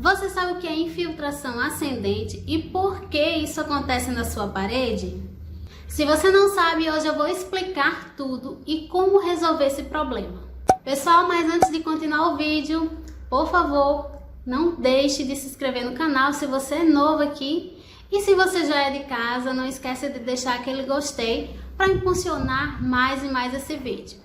Você sabe o que é infiltração ascendente e por que isso acontece na sua parede? Se você não sabe, hoje eu vou explicar tudo e como resolver esse problema. Pessoal, mas antes de continuar o vídeo, por favor, não deixe de se inscrever no canal se você é novo aqui. E se você já é de casa, não esqueça de deixar aquele gostei para impulsionar mais e mais esse vídeo.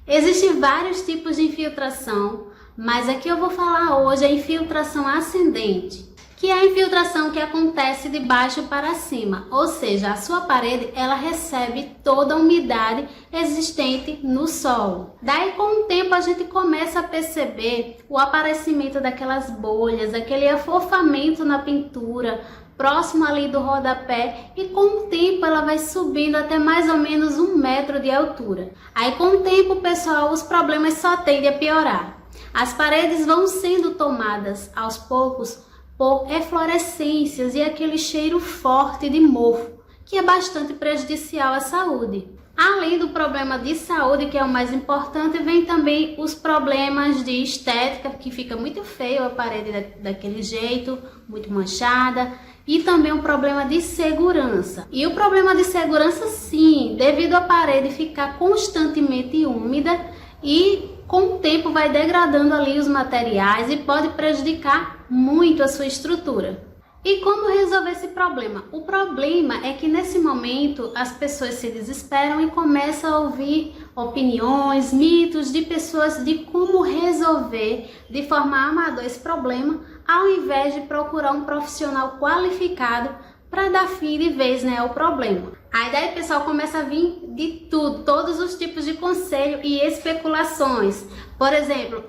Existem vários tipos de infiltração, mas aqui eu vou falar hoje a infiltração ascendente, que é a infiltração que acontece de baixo para cima, ou seja, a sua parede ela recebe toda a umidade existente no solo. Daí com o tempo a gente começa a perceber o aparecimento daquelas bolhas, aquele afofamento na pintura, próximo ali do rodapé, e com o tempo ela vai subindo até mais ou menos 1 metro de altura. Aí com o tempo, pessoal, os problemas só tendem a piorar. As paredes vão sendo tomadas aos poucos por eflorescências e aquele cheiro forte de mofo, que é bastante prejudicial à saúde. Além do problema de saúde, que é o mais importante, vem também os problemas de estética, que fica muito feio a parede daquele jeito, muito manchada, e também um problema de segurança. E o problema de segurança, sim, devido à parede ficar constantemente úmida e com o tempo vai degradando ali os materiais e pode prejudicar muito a sua estrutura. E como resolver esse problema? O problema é que nesse momento as pessoas se desesperam e começam a ouvir opiniões, mitos de pessoas de como resolver de forma amadora esse problema, ao invés de procurar um profissional qualificado para dar fim de vez, né, ao problema. Aí daí, pessoal, começa a vir de tudo, todos os tipos de conselho e especulações. Por exemplo,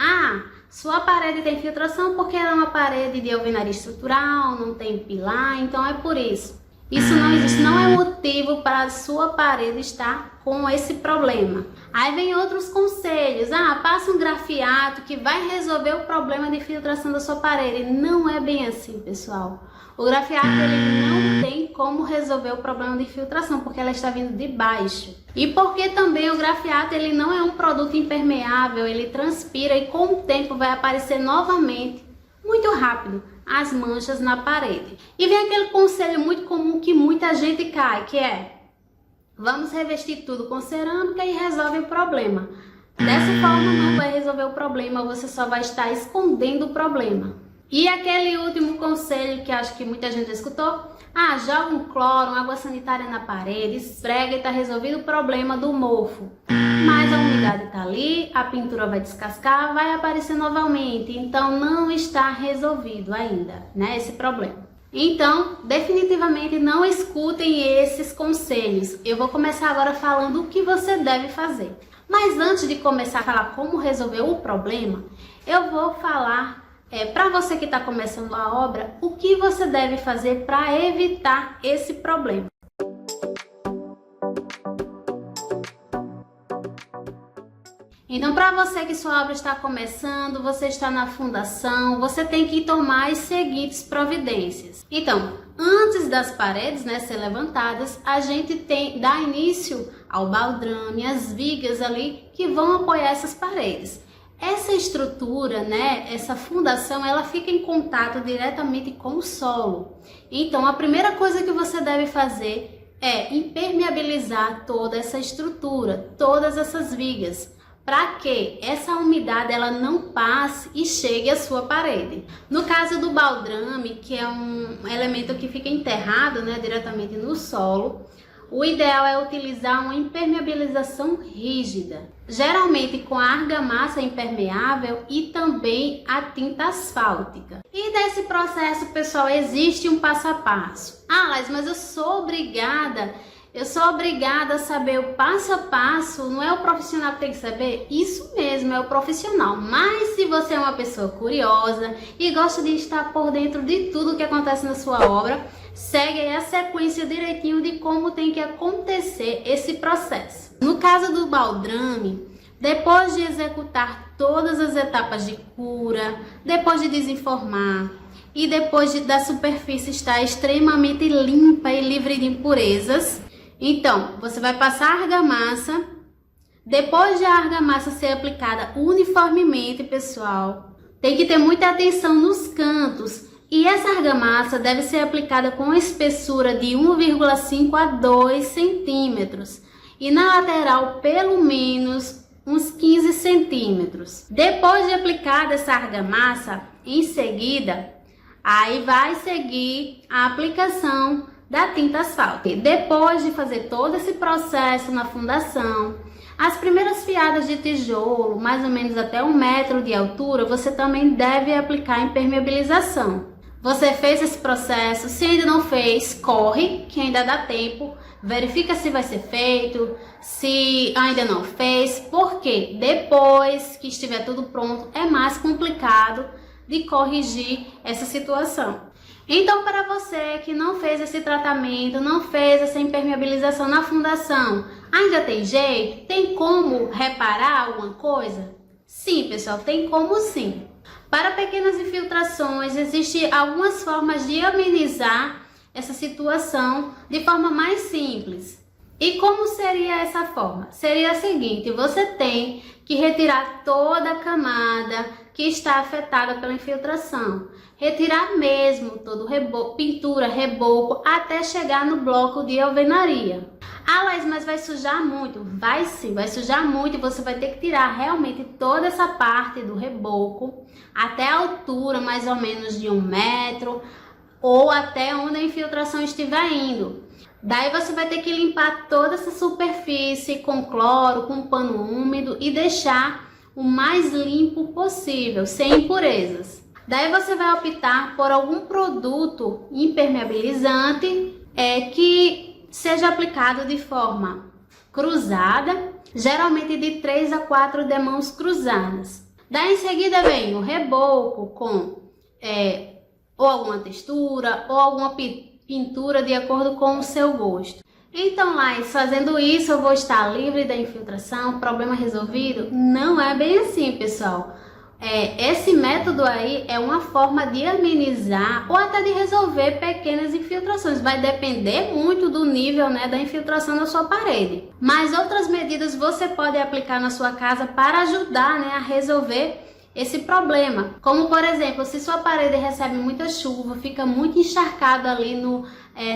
sua parede tem infiltração porque ela é uma parede de alvenaria estrutural, não tem pilar, então é por isso. Isso não existe, não é motivo para a sua parede estar com esse problema. Aí vem outros conselhos, passa um grafiato que vai resolver o problema de infiltração da sua parede. Não é bem assim, pessoal. O grafiato ele não tem como resolver o problema de infiltração, porque ela está vindo de baixo. E porque também o grafiato ele não é um produto impermeável, ele transpira e com o tempo vai aparecer novamente, muito rápido, as manchas na parede. E vem aquele conselho muito comum que muita gente cai, que é: vamos revestir tudo com cerâmica e resolve o problema. Dessa forma não vai resolver o problema, você só vai estar escondendo o problema. E aquele último conselho que acho que muita gente escutou: joga um cloro, uma água sanitária na parede, esfrega e está resolvido o problema do mofo. Mas a umidade está ali, a pintura vai descascar, vai aparecer novamente, então não está resolvido ainda, né, esse problema. Então, definitivamente não escutem esses conselhos. Eu vou começar agora falando o que você deve fazer. Mas antes de começar a falar como resolver o problema, eu vou falar para você que está começando a obra, o que você deve fazer para evitar esse problema. Então, para você que sua obra está começando, você está na fundação, você tem que tomar as seguintes providências. Então, antes das paredes, né, ser levantadas, a gente dá início ao baldrame, as vigas ali que vão apoiar essas paredes. Essa estrutura, né, essa fundação, ela fica em contato diretamente com o solo. Então, a primeira coisa que você deve fazer é impermeabilizar toda essa estrutura, todas essas vigas, para que essa umidade ela não passe e chegue à sua parede. No caso do baldrame, que é um elemento que fica enterrado, né, diretamente no solo, o ideal é utilizar uma impermeabilização rígida, geralmente com a argamassa impermeável e também a tinta asfáltica. E desse processo, pessoal, existe um passo a passo. Laís, mas eu sou obrigada a saber o passo a passo, não é o profissional que tem que saber? Isso mesmo, é o profissional. Mas se você é uma pessoa curiosa e gosta de estar por dentro de tudo que acontece na sua obra, segue aí a sequência direitinho de como tem que acontecer esse processo. No caso do baldrame, depois de executar todas as etapas de cura, depois de desenformar e depois da superfície estar extremamente limpa e livre de impurezas, então você vai passar a argamassa, Depois de a argamassa ser aplicada uniformemente, pessoal, tem que ter muita atenção nos cantos. E essa argamassa deve ser aplicada com espessura de 1,5 a 2 centímetros. E na lateral, pelo menos uns 15 centímetros. Depois de aplicada essa argamassa, em seguida, aí vai seguir a aplicação da tinta asfáltica. Depois de fazer todo esse processo na fundação, as primeiras fiadas de tijolo, mais ou menos até 1 metro de altura, você também deve aplicar impermeabilização. Você fez esse processo, se ainda não fez, corre, que ainda dá tempo. Verifica se vai ser feito, se ainda não fez, porque depois que estiver tudo pronto, é mais complicado de corrigir essa situação. Então, para você que não fez esse tratamento, não fez essa impermeabilização na fundação, ainda tem jeito? Tem como reparar alguma coisa? Sim, pessoal, tem como sim. Para pequenas infiltrações, existem algumas formas de amenizar essa situação de forma mais simples. E como seria essa forma? Seria a seguinte: você tem que retirar toda a camada que está afetada pela infiltração. Retirar mesmo todo o reboco, pintura, reboco, até chegar no bloco de alvenaria. Ah, Laís, mas vai sujar muito? Vai sim, vai sujar muito e você vai ter que tirar realmente toda essa parte do reboco até a altura mais ou menos de 1 metro ou até onde a infiltração estiver indo. Daí você vai ter que limpar toda essa superfície com cloro, com pano úmido e deixar o mais limpo possível, sem impurezas. Daí você vai optar por algum produto impermeabilizante que seja aplicado de forma cruzada, geralmente de 3 a 4 demãos cruzadas. Daí em seguida vem o reboco com ou alguma textura ou alguma pintura de acordo com o seu gosto. Então, Laís, fazendo isso eu vou estar livre da infiltração, problema resolvido? Não é bem assim, pessoal. Esse método aí é uma forma de amenizar ou até de resolver pequenas infiltrações. Vai depender muito do nível, né, da infiltração na sua parede. Mas outras medidas você pode aplicar na sua casa para ajudar, né, a resolver esse problema. Como, por exemplo, se sua parede recebe muita chuva, fica muito encharcado ali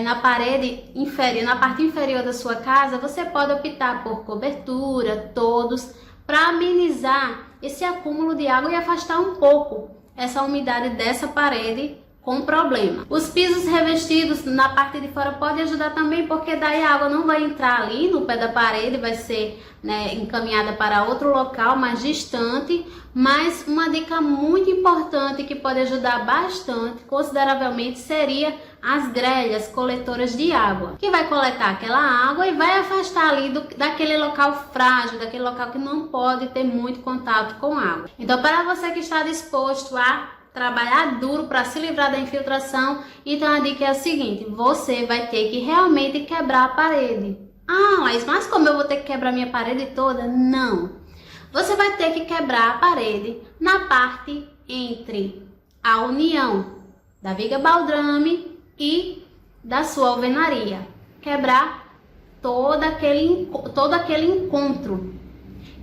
na parede inferior, na parte inferior da sua casa, você pode optar por cobertura, todos, para amenizar esse acúmulo de água e afastar um pouco essa umidade dessa parede com problema. Os pisos revestidos na parte de fora podem ajudar também, porque daí a água não vai entrar ali no pé da parede, vai ser, né, encaminhada para outro local mais distante. Mas uma dica muito importante que pode ajudar bastante, consideravelmente, seria as grelhas coletoras de água, que vai coletar aquela água e vai afastar ali daquele local frágil, daquele local que não pode ter muito contato com água. Então, para você que está disposto a trabalhar duro para se livrar da infiltração, então a dica é a seguinte: você vai ter que realmente quebrar a parede. Ah, mas como eu vou ter que quebrar minha parede toda? Não. Você vai ter que quebrar a parede na parte entre a união da viga baldrame e da sua alvenaria. Quebrar todo aquele encontro.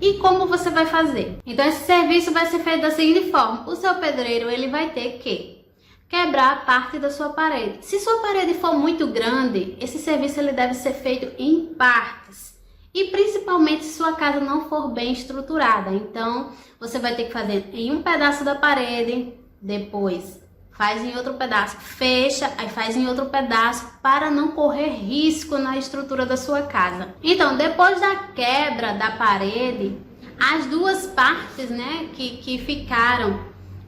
E como você vai fazer? Então esse serviço vai ser feito da seguinte forma: o seu pedreiro ele vai ter que quebrar parte da sua parede. Se sua parede for muito grande, esse serviço ele deve ser feito em partes. E principalmente se sua casa não for bem estruturada. Então você vai ter que fazer em um pedaço da parede, depois faz em outro pedaço, fecha, aí faz em outro pedaço, para não correr risco na estrutura da sua casa. Então, depois da quebra da parede, as duas partes, né, que ficaram,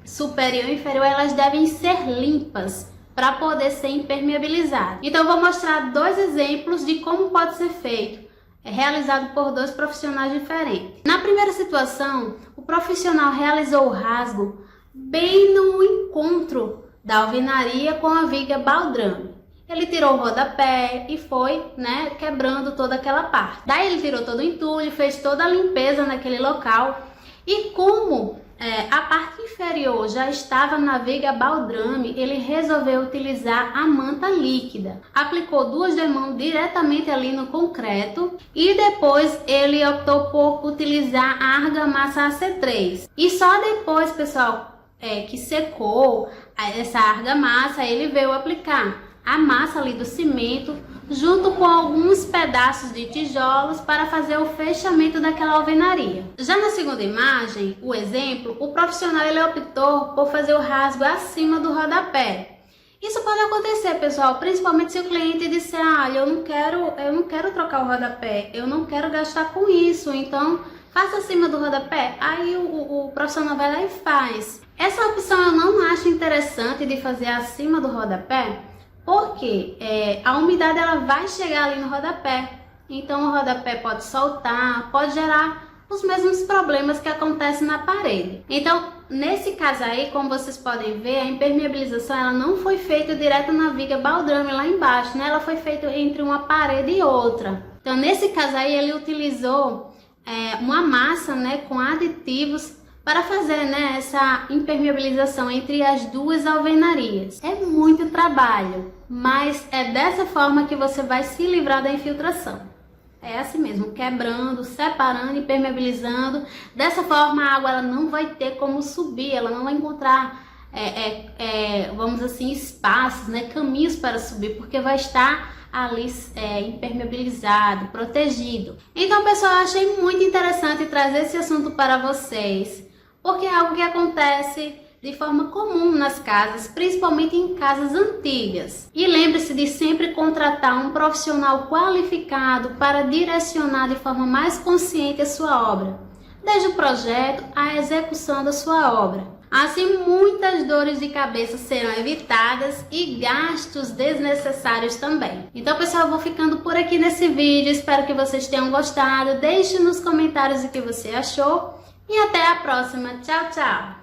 superior e inferior, elas devem ser limpas para poder ser impermeabilizada. Então, eu vou mostrar 2 exemplos de como pode ser feito. Realizado por 2 profissionais diferentes. Na primeira situação, o profissional realizou o rasgo bem no encontro da alvenaria com a viga baldrame. Ele tirou o rodapé e foi, né, quebrando toda aquela parte. Daí ele tirou todo o entulho, fez toda a limpeza naquele local. E como a parte inferior já estava na viga baldrame, ele resolveu utilizar a manta líquida. Aplicou 2 demãos diretamente ali no concreto e depois ele optou por utilizar a argamassa AC3. E só depois, pessoal, que secou essa argamassa, ele veio aplicar a massa ali do cimento junto com alguns pedaços de tijolos para fazer o fechamento daquela alvenaria. Já na segunda imagem, o exemplo, o profissional ele optou por fazer o rasgo acima do rodapé. Isso pode acontecer, pessoal, principalmente se o cliente disser, eu não quero trocar o rodapé, eu não quero gastar com isso, então faça acima do rodapé. Aí o profissional vai lá e faz. Essa opção eu não acho interessante de fazer acima do rodapé, porque a umidade ela vai chegar ali no rodapé, então o rodapé pode soltar, pode gerar os mesmos problemas que acontecem na parede. Então, nesse caso aí, como vocês podem ver, a impermeabilização ela não foi feita direto na viga baldrame lá embaixo, né? Ela foi feita entre uma parede e outra. Então, nesse caso aí, ele utilizou uma massa, né, com aditivos para fazer, né, essa impermeabilização entre as duas alvenarias. É muito trabalho, mas é dessa forma que você vai se livrar da infiltração. É assim mesmo, quebrando, separando, impermeabilizando. Dessa forma a água ela não vai ter como subir, ela não vai encontrar, vamos dizer assim, espaços, né, caminhos para subir, porque vai estar ali impermeabilizado, protegido. Então, pessoal, eu achei muito interessante trazer esse assunto para vocês, porque é algo que acontece de forma comum nas casas, principalmente em casas antigas. E lembre-se de sempre contratar um profissional qualificado para direcionar de forma mais consciente a sua obra, desde o projeto à execução da sua obra. Assim, muitas dores de cabeça serão evitadas e gastos desnecessários também. Então, pessoal, eu vou ficando por aqui nesse vídeo. Espero que vocês tenham gostado. Deixe nos comentários o que você achou. E até a próxima. Tchau, tchau!